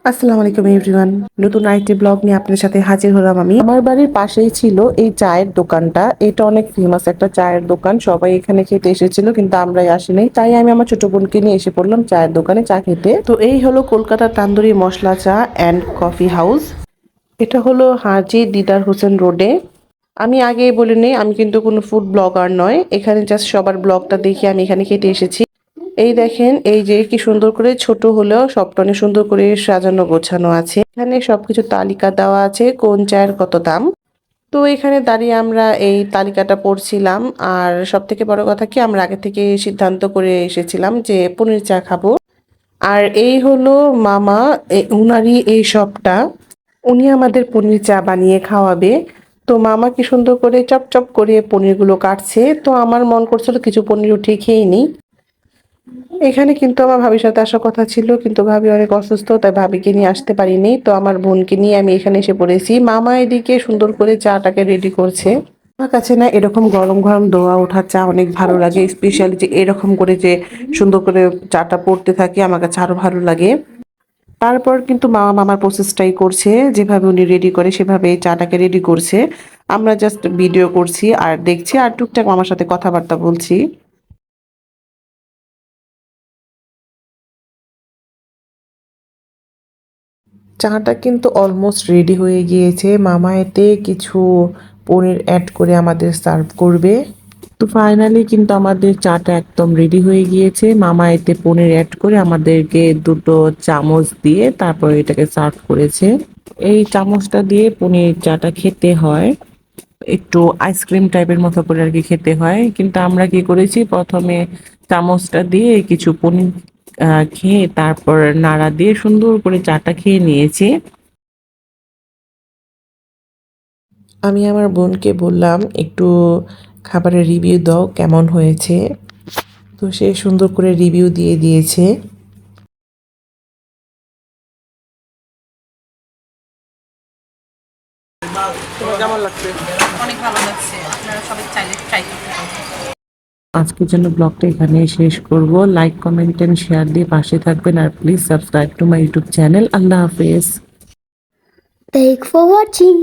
আসসালামু আলাইকুম এভরিওয়ান। নতুন আরেকটি ব্লগ নিয়ে আপনাদের সাথে হাজির হলাম আমি। আমার বাড়ির পাশেই ছিল এই চায়ের দোকানটা। এটা অনেক ফেমাস একটা চায়ের দোকান। সবাই এখানে খেতে এসেছিল কিন্তু আমরাই আসিনি। তাই আমি আমার ছোট বোনকে নিয়ে এসে পড়লাম চায়ের দোকানে চা খেতে। তো এই হলো কলকাতার তান্দুরি মশলা চা অ্যান্ড কফি হাউস। এটা হলো হাজী দিদার হোসেন রোডে। আমি আগেই বলে নেই, আমি কিন্তু কোনো ফুড ব্লগার নয়। এখানে জাস্ট সবার ব্লগটা দেখে আমি এখানে খেতে এসেছি। এই দেখেন, এই যে কি সুন্দর করে ছোট হলেও সবটা অনেক সুন্দর করে সাজানো গোছানো আছে। এখানে সবকিছু তালিকা দেওয়া আছে কোন চায়ের কত দাম। তো এখানে দাঁড়িয়ে আমরা এই তালিকাটা পড়ছিলাম। আর সব থেকে বড় কথা কি, আমরা আগে থেকে সিদ্ধান্ত করে এসেছিলাম যে পনির চা খাবো। আর এই হলো মামা, উনারই এই শপটা। উনি আমাদের পনির চা বানিয়ে খাওয়াবে। তো মামা কি সুন্দর করে চপ চপ করে পনিরগুলো কাটছে। তো আমার মন করছিল কিছু পনির উঠিয়ে খেয়ে নিই। এখানে কিন্তু আমার ভাবির সাথে আসার কথা ছিল, কিন্তু ভাবি অনেক অসুস্থ, তাই ভাবিকে নিয়ে আসতে পারিনি। তো আমার বোনকে নিয়ে আমি এখানে এসে পড়েছি। মামা এদিকে সুন্দর করে চাটাকে রেডি করছে। আমার কাছে না এরকম গরম গরম দোয়া ওঠা চা অনেক ভালো লাগে, স্পেশালি যে এরকম করে যে সুন্দর করে চাটা পড়তে থাকে, আমার কাছে আরো ভালো লাগে। তারপর কিন্তু মামা মামার প্রসেসটাই করছে, যেভাবে উনি রেডি করে সেভাবে এই চাটাকে রেডি করছে। আমরা জাস্ট ভিডিও করছি আর দেখছি আর টুকটাক মামার সাথে কথাবার্তা বলছি। চাটা কিন্তু অলমোস্ট রেডি হয়ে গিয়েছে। মামা এতে কিছু পনির অ্যাড করে আমাদের সার্ভ করবে। তো ফাইনালি কিন্তু আমাদের চাটা একদম রেডি হয়ে গিয়েছে। মামা এতে পনির অ্যাড করে আমাদেরকে দুটো চামচ দিয়ে তারপর এটাকে সার্ভ করেছে। এই চামচটা দিয়ে পনির চাটা খেতে হয় একটু আইসক্রিম টাইপের মতো করে আর কি খেতে হয়। কিন্তু আমরা কি করেছি, প্রথমে চামচটা দিয়ে কিছু পনির খেয়ে তারপর নাড়া দিয়ে সুন্দর করে চাটা খেয়ে নিয়েছি। আমি আমার বোনকে বললাম একটু খাবারের রিভিউ দাও, কেমন হয়েছে। তো সে সুন্দর করে রিভিউ দিয়ে দিয়েছে। তোমার কেমন লাগছে? অনেক ভালো লাগছে। আপনারা সবাই চাইলে ট্রাই করতে পারেন। আজকের জন্য ব্লগটা এখানেই শেষ করব। লাইক কমেন্ট এন্ড শেয়ার দিয়ে পাশে থাকবেন আর please subscribe to my YouTube channel. আল্লাহ হাফেজ। Thanks for watching.